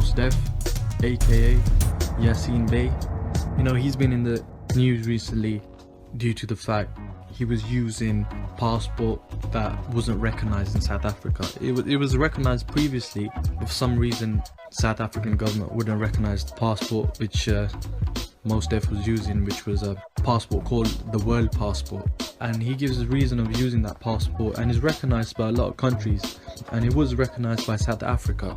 Most Def, aka Yassine Bey. You know, he's been in the news recently due to the fact he was using passport that wasn't recognized in South Africa. It was recognized previously, but for some reason South African government wouldn't recognize the passport which Most Def was using, which was a passport called the World Passport. And he gives a reason of using that passport, and is recognized by a lot of countries, and it was recognized by South Africa.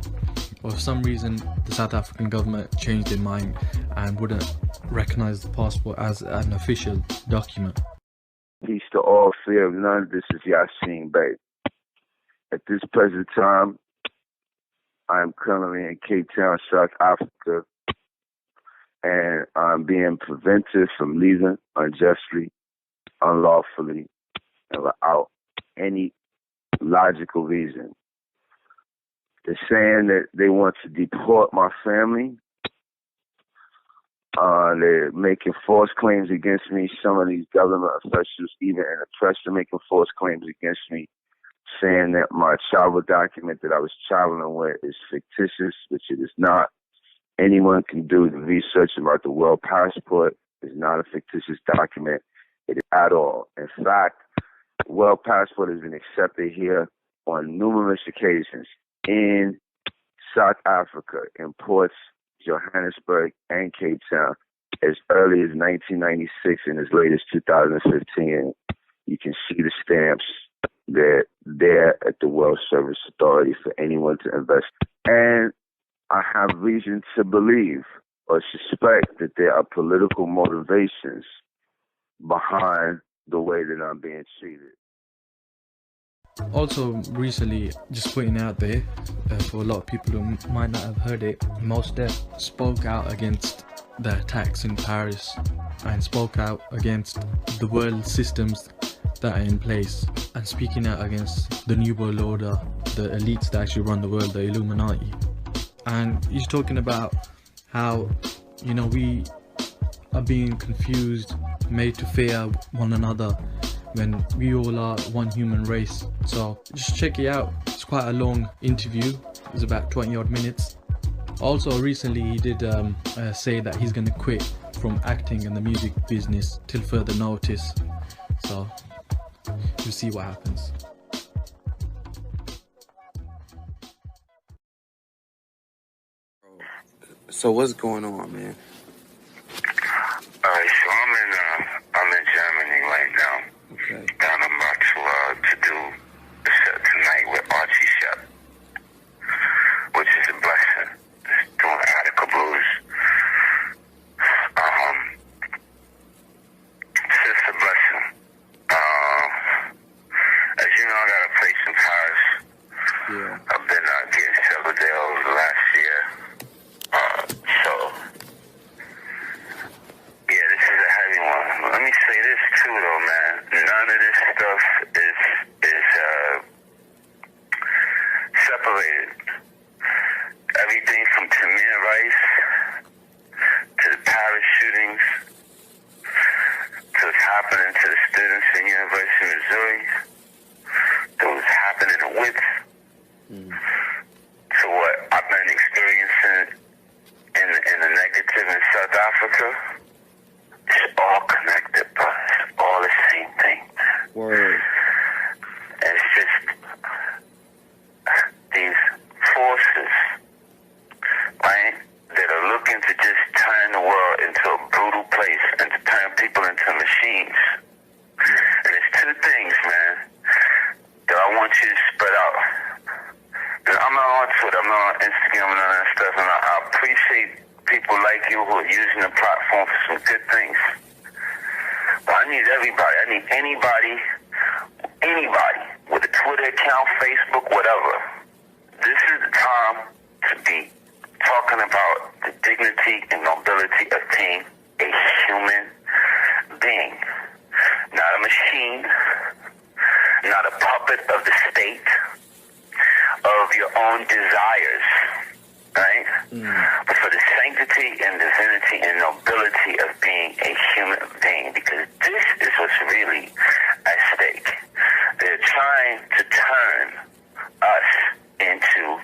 But for some reason the South African government changed their mind and wouldn't recognize the passport as an official document. Peace to all, fear of none. This is Yassine Bey. At this present time, I am currently in Cape Town, South Africa, and I'm being prevented from leaving unjustly, unlawfully, and without any logical reason. They're saying that they want to deport my family. They're making false claims against me. Some of these government officials, even in the press, are making false claims against me, saying that my travel document that I was traveling with is fictitious, which it is not. Anyone can do the research about the World Passport. It's not a fictitious document at all. In fact, the World Passport has been accepted here on numerous occasions in South Africa, in ports, Johannesburg, and Cape Town, as early as 1996 and as late as 2015. You can see the stamps. They're there at the World Service Authority for anyone to invest. And I have reason to believe or suspect that there are political motivations behind the way that I'm being treated. Also, recently, just putting out there, for a lot of people who might not have heard it, Most Def spoke out against the attacks in Paris and spoke out against the world systems that are in place, and speaking out against the New World Order, the elites that actually run the world, the Illuminati. And he's talking about how, you know, we are being confused, made to fear one another, when we all are one human race. So just check it out. It's quite a long interview. It's about 20 odd minutes. Also recently he did say that he's going to quit from acting in the music business till further notice. So we'll see what happens. So what's going on, man? Alright, so I'm in Germany right now. Okay. And I'm about to do a set tonight with Archie Shep, which is a blessing. Just doing Attica Blues. It's just a blessing. As you know, I got a place in Paris. Yeah. I've been getting settled there over the last year. So, yeah, this is a heavy one. Let me say this too, though, man. None of this stuff is separated. Everything from Tamir Rice to the Paris shootings to what's happening to the students in University of Missouri to what's happening in Wits to what I've been experiencing in the negative in South Africa. It's all connected, bro. It's all the same thing. Word. And it's just these forces, right, that are looking to just turn the world into a brutal place and to turn people into machines. And it's two things, man, that I want you to spread out. And I'm not on Twitter, I'm not on Instagram and all that stuff, and I appreciate people like you who are using the platform for some good things. But I need everybody. I need anybody with a Twitter account, Facebook, whatever. This is the time to be talking about the dignity and nobility of being a human being. Not a machine, not a puppet of the state, of your own desires, right? But for the sanctity and divinity and nobility of being a human being, because this is what's really at stake. They're trying to turn us into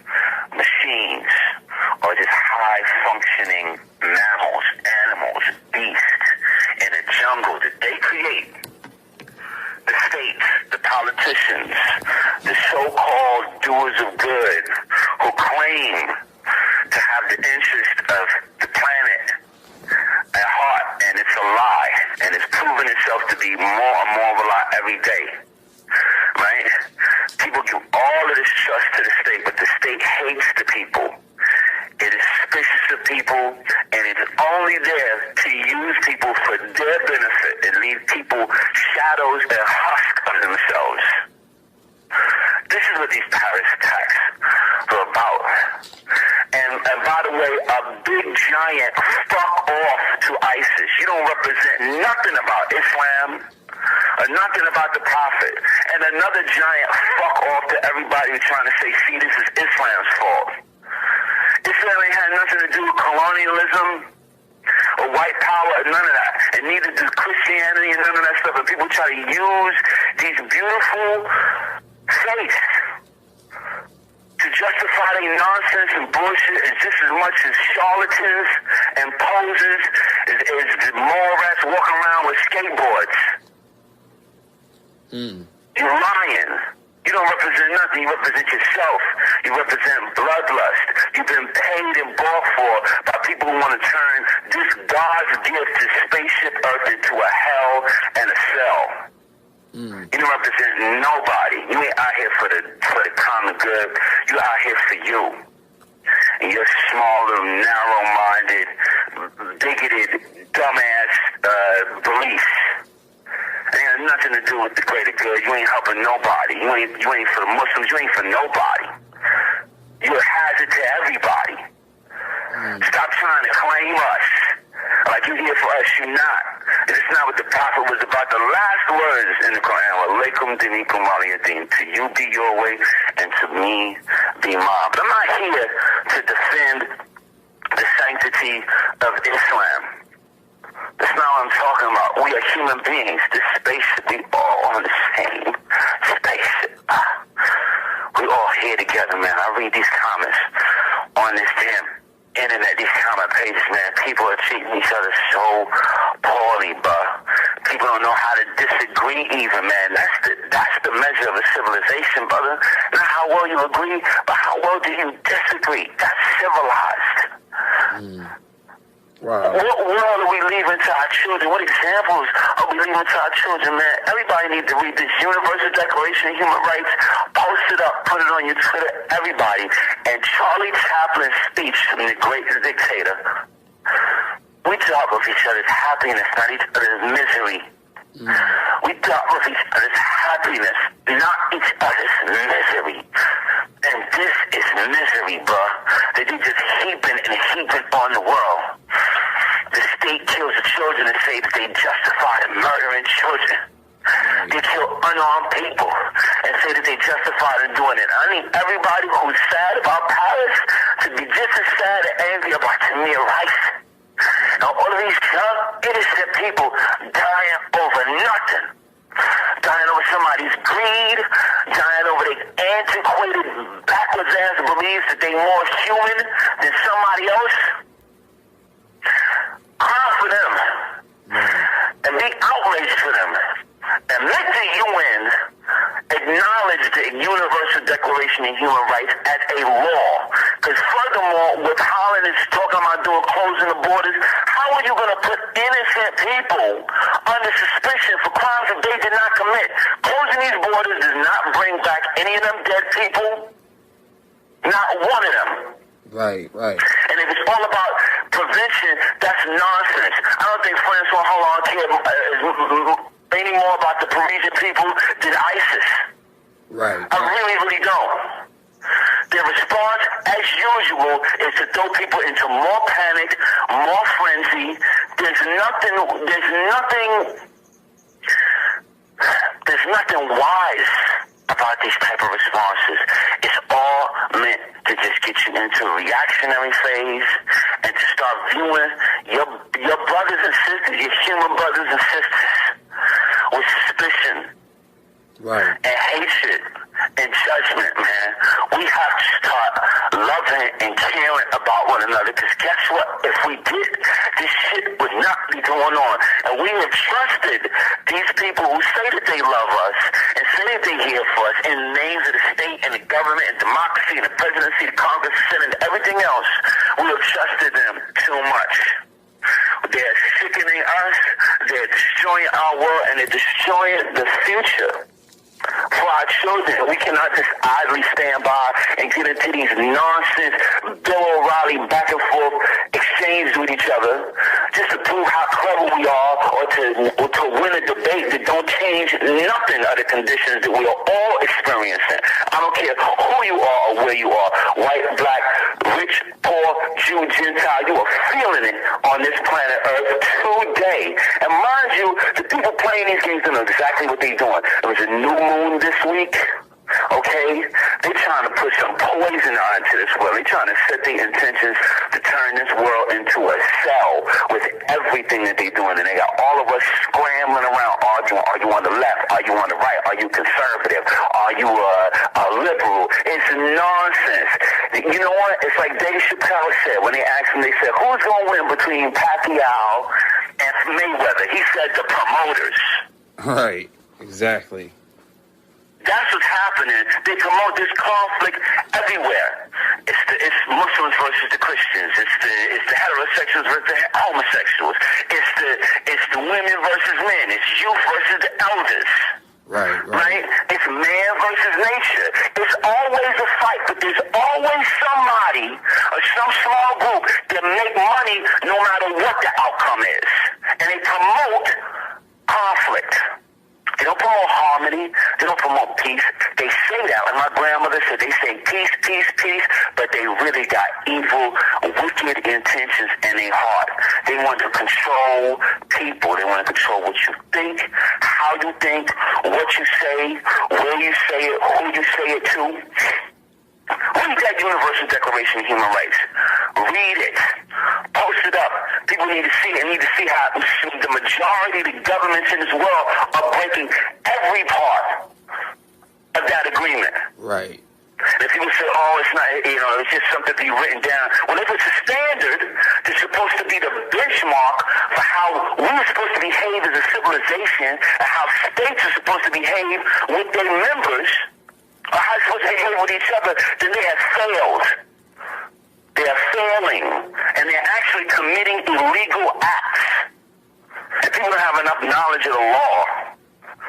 machines or just they create, the states, the politicians, the so-called doers of good who claim to have the interest of the planet at heart, and it's a lie, and it's proven itself to be more and more of a lie every day, right? People give all of this trust to the state, but the state hates the people. It is suspicious of people, and it's only there to use people for their benefit and leave people shadows and husks of themselves. This is what these Paris attacks are about. And by the way, a big giant fuck off to ISIS. You don't represent nothing about Islam or nothing about the Prophet. And another giant fuck off to everybody who's trying to say, see, this is Islam's fault. Islam ain't had nothing to do with colonialism or white power or none of that. And neither does Christianity and none of that stuff. And people try to use these beautiful faiths to justify their nonsense and bullshit is just as much as charlatans and posers as the mall rats walking around with skateboards. You're lying. You don't represent nothing. You represent yourself. You represent bloodlust. You've been paid and bought for by people who want to turn this God's gift to spaceship Earth into a hell and a cell. You don't represent nobody. You ain't out here for the common good. You out here for you. And your small little narrow-minded, bigoted, dumbass beliefs. It has nothing to do with the greater good. You ain't helping nobody. You ain't for the Muslims. You ain't for nobody. You're a hazard to everybody. Stop trying to claim us. Like you're here for us, you're not. It's not what the Prophet was about. The last words in the Quran were, Alaykum dinikum waliyadin. To you be your way, and to me be mine. But I'm not here to defend the sanctity of Islam. That's not what I'm talking about. We are human beings. This spaceship, we all on the same spaceship. We all here together, man. I read these comments on this damn internet, these comment pages, man. People are treating each other so poorly, bro. People don't know how to disagree even, man. That's the measure of a civilization, brother. Not how well you agree, but how well do you disagree. That's civilized. Wow. What world are we leaving to our children? What examples are we leaving to our children, man? Everybody needs to read this Universal Declaration of Human Rights. Post it up, put it on your Twitter, everybody. And Charlie Chaplin's speech from the great dictator. We talk of each other's happiness, not each other's misery. We talk of each other's happiness, not each other's misery. And this is misery, bro. That you just heaping and heaping on the world. The state kills the children and say that they justify murdering children. They kill unarmed people and say that they justify doing it. I need everybody who's sad about Paris to be just as sad and angry about Tamir Rice. Now all of these young, innocent people dying over nothing. Dying over somebody's greed, dying over their antiquated, backwards ass beliefs that they're more human than somebody else. Cry for them. And be outraged for them. And make the UN acknowledge the Universal Declaration of Human Rights as a law. Because furthermore, what Holland is talking about doing, closing the borders, how are you going to put innocent people under suspicion for crimes that they did not commit? Closing these borders does not bring back any of them dead people. Not one of them. Right. And if it's all about prevention, that's nonsense. I don't think Francois Hollande cared any more about the Parisian people than ISIS. Right. I really don't. Their response, as usual, is to throw people into more panic, more frenzy. There's nothing wise about these type of responses. It's all meant to just get you into a reactionary phase and to start viewing your brothers and sisters, your human brothers and sisters, with suspicion. Right. And hatred and judgment, man. We have to start loving and caring about one one another, because guess what? If we did, this shit would not be going on. And we have trusted these people who say that they love us and say that they're here for us in the names of the state and the government and democracy and the presidency, the Congress, the Senate, and everything else. We have trusted them too much. They're sickening us, they're destroying our world, and they're destroying the future for our children. We cannot just idly stand by and get into these nonsense Bill O'Reilly back and forth exchanges with each other just to prove how clever we are, or to win a debate that don't change nothing of the conditions that we are all experiencing. I don't care who you are or where you are, white, black, rich, poor, Jew, Gentile, you are feeling it on this planet Earth today. And mind you, the people playing these games don't know exactly what they're doing. There was a new moon this week. Okay? They're trying to put some poison onto this world. They're trying to set their intentions to turn this world into a cell with everything that they're doing. And they got all of us scrambling around arguing. Are you on the left? Are you on the right? Are you conservative? Are you a liberal? It's nonsense. You know what? It's like Dave Chappelle said when they asked him, they said, who's going to win between Pacquiao and Mayweather? He said the promoters. Right. Exactly. That's what's happening. They promote this conflict everywhere. It's Muslims versus the Christians. It's the heterosexuals versus the homosexuals. It's the women versus men. It's youth versus the elders. Right? It's man versus nature. It's always a fight, but there's always somebody or some small group that make money no matter what the outcome is. And they promote conflict. They don't promote harmony. They don't promote peace. They say that, like my grandmother said, they say peace, peace, peace, but they really got evil, wicked intentions in their heart. They want to control people. They want to control what you think, how you think, what you say, where you say it, who you say it to. Read that Universal Declaration of Human Rights. Read it. Post it up. People need to see it. Need to see how the majority of the governments in this world are breaking every part of that agreement. Right. And people say, oh, it's not, it's just something to be written down. Well, if it's a standard, it's supposed to be the benchmark for how we're supposed to behave as a civilization and how states are supposed to behave with their members, or how they're supposed to behave with each other, then they have failed. They are failing, and they're actually committing illegal acts. And people don't have enough knowledge of the law.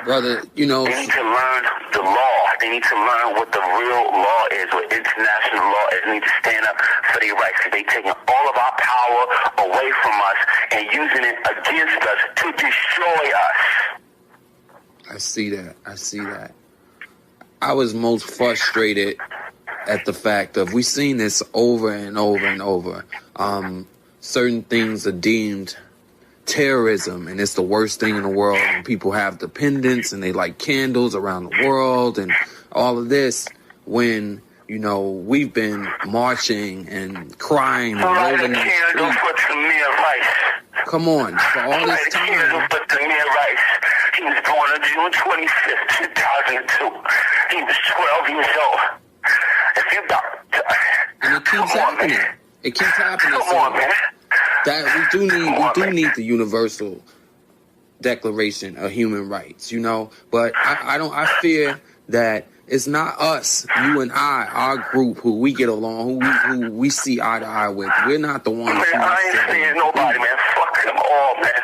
Brother, they need to learn the law. They need to learn what the real law is, what international law is. They need to stand up for their rights. They're taking all of our power away from us and using it against us to destroy us. I see that. I was most frustrated at the fact of, we've seen this over and over and over. Certain things are deemed terrorism, and it's the worst thing in the world, and people have dependents and they light candles around the world and all of this, when we've been marching and crying and rolling the street. Come on, for all this time. He was born on June 25th, 2002. He was 12 years old. And it keeps happening. It keeps happening. Come on, man. That we do need the Universal Declaration of Human Rights, But I fear that it's not us, you and our group, who we get along, who we see eye to eye with. We're not the ones. Man, I ain't seeing nobody, man. Fuck them all, man.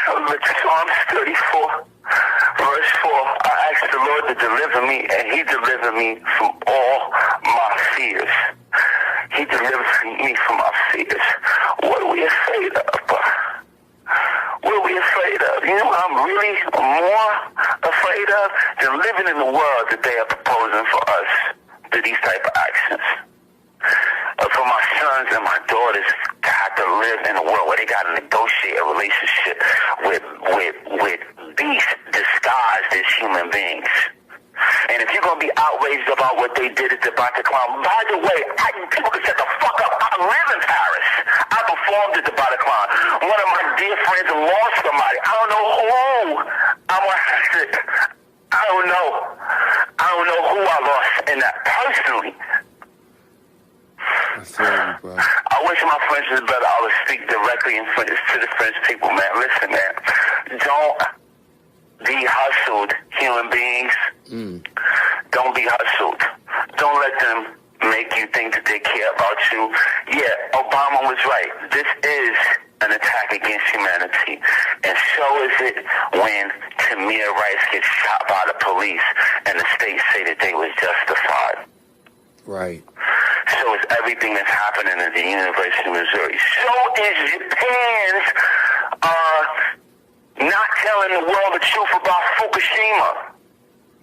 Psalms 34, verse 4. I asked the Lord to deliver me, and He delivered me from all my fears. He delivers me from our fears. What are we afraid of? What are we afraid of? You know what I'm really more afraid of? Than living in the world that they are proposing for us through these type of actions. For my sons and my daughters to have to live in a world where they got to negotiate a relationship with beasts disguised as human beings. And if you're going to be outraged about what they did at the Bataclan, by the way, people can shut the fuck up. I live in Paris. I performed at the Bataclan. One of my dear friends lost somebody. I don't know who. I don't know who I lost in that personally. I feel you, bro. I wish my French was better. I would speak directly in French to the French people, man. Listen, man. Don't be hustled, human beings. Don't be hustled. Don't let them make you think that they care about you. Yeah, Obama was right. This is an attack against humanity. And so is it when Tamir Rice gets shot by the police and the state say that they was justified. Right. So is everything that's happening at the University of Missouri. So is Japan's not telling the world the truth about Fukushima.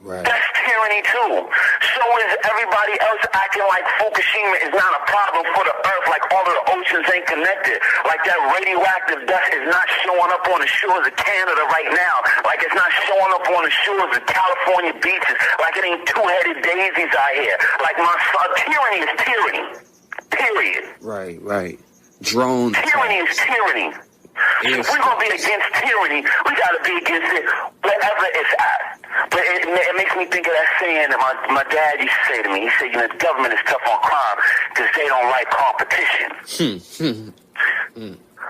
Right. That's tyranny too. So is everybody else acting like Fukushima is not a problem for the earth, like all of the oceans ain't connected, like that radioactive dust is not showing up on the shores of Canada right now, like it's not showing up on the shores of California beaches, like it ain't two-headed daisies out here. Like my son, tyranny is tyranny. Period. Right, right. Drone. Tyranny is tyranny. If we're going to be against tyranny, we got to be against it wherever it's at. But it makes me think of that saying that my dad used to say to me. He said, the government is tough on crime because they don't like competition.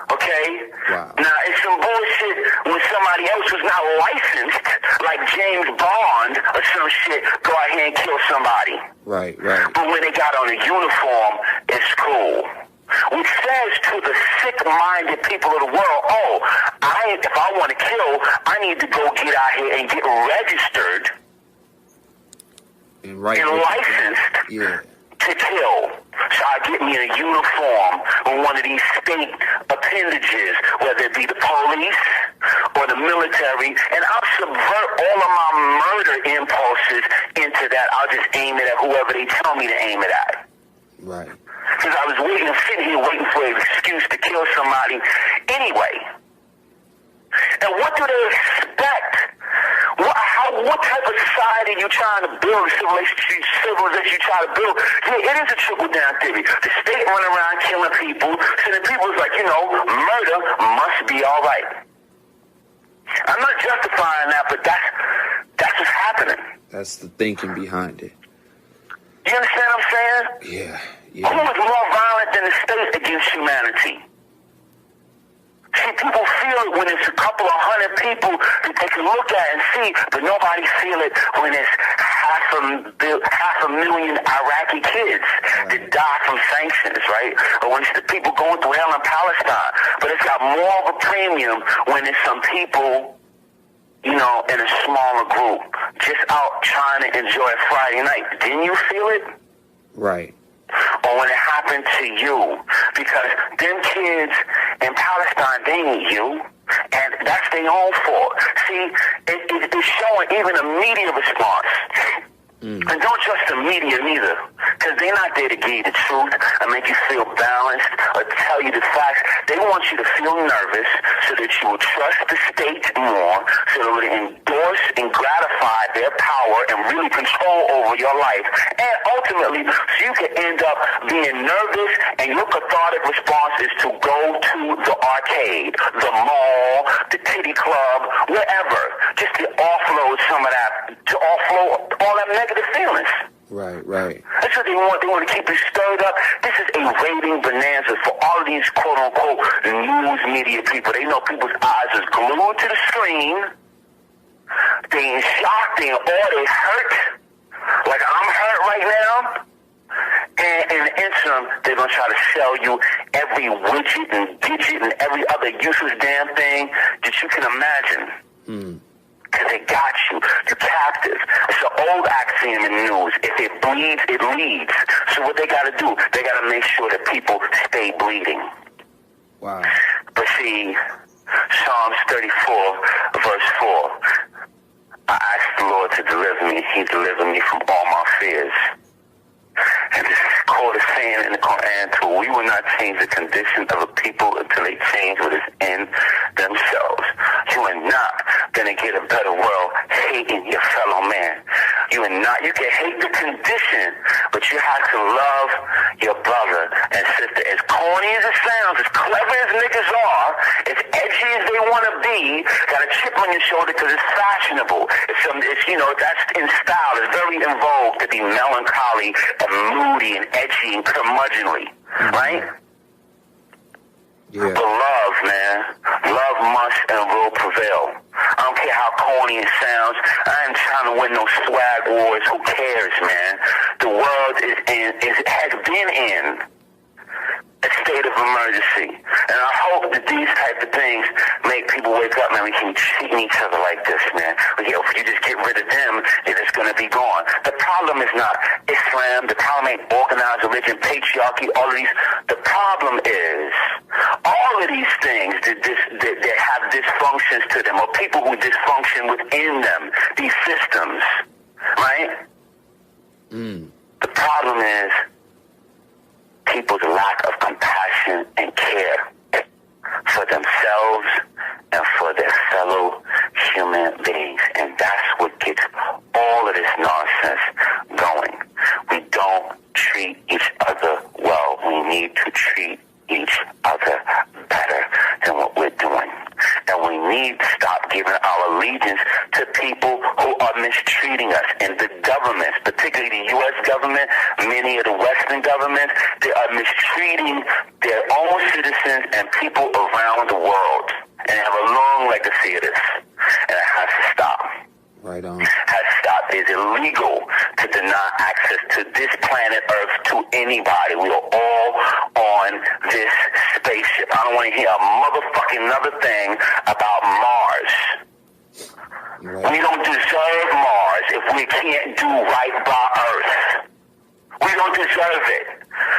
Okay? Wow. Now, it's some bullshit when somebody else who's not licensed, like James Bond or some shit, go out here and kill somebody. Right, right. But when they got on a uniform, it's cool. Which says to the sick-minded people of the world, if I want to kill, I need to go get out here and get registered and licensed to kill. So I get me a uniform with one of these state appendages, whether it be the police or the military, and I'll subvert all of my murder impulses into that. I'll just aim it at whoever they tell me to aim it at. Right. Because I was sitting here waiting for an excuse to kill somebody anyway. And what do they expect? What type of society are you trying to build, civilization you try to build? Yeah, it is a trickle-down theory. The state run around killing people, so the people's like, murder must be all right. I'm not justifying that, but that's what's happening. That's the thinking behind it. You understand what I'm saying? Yeah. Who is more violent than the state against humanity? See, people feel it when it's a couple of hundred people that they can look at and see, but nobody feel it when it's half a million Iraqi kids that die from sanctions, right? Or when it's the people going through hell in Palestine. But it's got more of a premium when it's some people, in a smaller group, just out trying to enjoy a Friday night. Didn't you feel it? Right. Or when it happened to you, because them kids in Palestine, they need you, and that's their own fault. See, it's showing even a media response. And don't trust the media neither, because they're not there to give you the truth and make you feel balanced or tell you the facts. They want you to feel nervous so that you will trust the state more, so that it will endorse and gratify their power and really control over your life. And ultimately, so you can end up being nervous, and your cathartic response is to go to the arcade, the mall, the titty club, wherever, just to offload some of that, to offload all that negative feelings. Right. That's what they want. They want to keep it stirred up. This is a rating bonanza for all of these quote-unquote news media people. They know people's eyes is glued to the screen. They in shock. They in awe. They hurt. Like I'm hurt right now. And in the interim, they're going to try to sell you every widget and digit and every other useless damn thing that you can imagine. Because they got you. You're captive. It's an old axiom in news. If it bleeds, it leads. So what they got to do, they got to make sure that people stay bleeding. Wow. But see, Psalms 34, verse 4, I asked the Lord to deliver me. He delivered me from all my fears. And this quote is saying in the Quran too, we will not change the condition of a people until they change what is in themselves. You are not going to get a better world hating your fellow man. You can hate the condition, but you have to love your brother and sister. As corny as it sounds, as clever as niggas are, as edgy as they want to be, got a chip on your shoulder because it's fashionable. That's in style. It's very in vogue to be melancholy and moody and edgy and curmudgeonly, right? Yeah. But love, man. Love must and will prevail. I don't care how corny it sounds. I ain't trying to win no swag wars. Who cares, man? The world has been in a state of emergency. And I hope that these type of things make people wake up, man. We can treat each other like this, man. If you just get rid of them, they're just going to be gone. The problem is not Islam. The problem ain't organized religion, patriarchy, all of these. The problem is all of these things that have dysfunctions to them, or people who dysfunction within them, these systems, right? The problem is people's lack of compassion and care for themselves and for their fellow human beings. And that's what gets all of this nonsense going. We don't treat each other well. We need to treat each other better than what we're doing. And we need to stop giving our allegiance to people who are mistreating us. And the governments, particularly the U.S. government, many of the Western governments, they are mistreating their own citizens and people around the world. And they have a long legacy of this. And it has to stop. Right on. Has to stop. It's illegal to deny access to this planet Earth to anybody. We are all on this spaceship. I don't want to hear a motherfucking another thing about Mars. Right. We don't deserve Mars if we can't do right by Earth. We don't deserve it.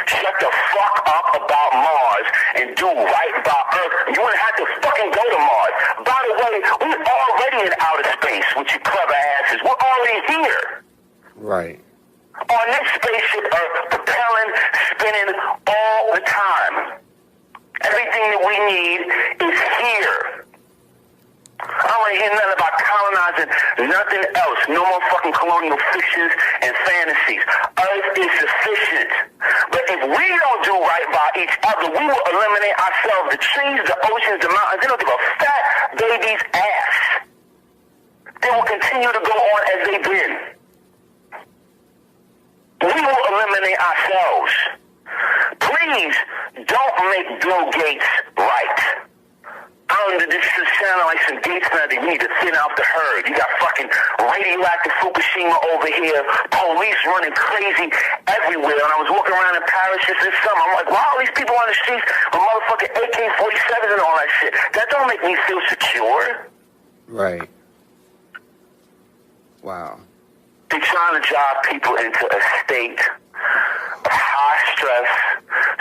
Shut the fuck up about Mars and do right by Earth. You wouldn't have to fucking go to Mars. By the way, we're already in outer space with you clever asses. We're already here. Right. On this spaceship Earth, propelling, spinning all the time. Everything that we need is here. I don't want to hear nothing about colonizing, nothing else. No more fucking colonial fictions and fantasies. Earth is sufficient. But if we don't do right by each other, we will eliminate ourselves. The trees, the oceans, the mountains, they don't give a fat baby's ass. They will continue to go on as they've been. We will eliminate ourselves. Please don't make Bill Gates right. This is sounding like some Gates man. They need to thin out the herd. You got fucking radioactive Fukushima over here. Police running crazy everywhere. And I was walking around in Paris just this summer. I'm like, wow, all these people on the streets with motherfucking AK-47s and all that shit. That don't make me feel secure. Right. Wow. They're trying to drive people into a state of high stress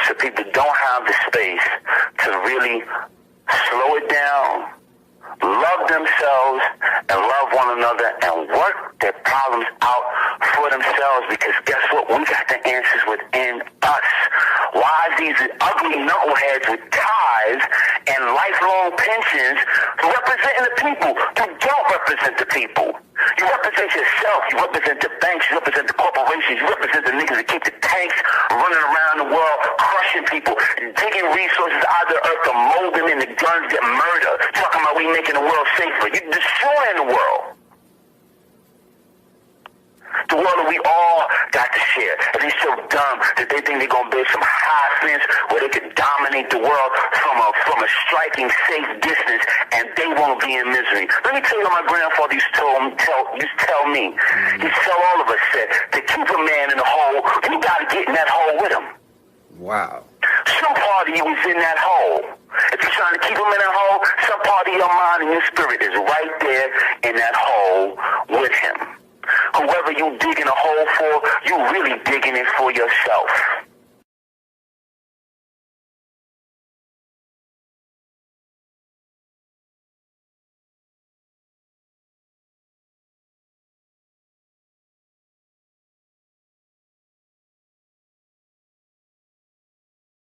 so people don't have the space to really slow it down, love themselves, and love one another, and work their problems out for themselves, because guess what? We got the answers within us. Why these ugly knuckleheads with ties and lifelong pensions representing the people? You don't represent the people. You represent yourself. You represent the banks. You represent the corporations. You represent the niggas that keep the tanks running around the world, crushing people, digging resources out of the earth to mold them into guns that murder. Talking about we making the world safer. You're destroying the world. The world that we all got to share. And they're so dumb that they think they're going to build some high fence where they can dominate the world from a striking safe distance, and they won't be in misery. Let me tell you what my grandfather used to tell me. He tell all of us that to keep a man in the hole, you got to get in that hole with him. Wow. Some part of you is in that hole. If you're trying to keep him in that hole, some part of your mind and your spirit is right there in that hole with him. Whoever you digging a hole for, you really digging it for yourself.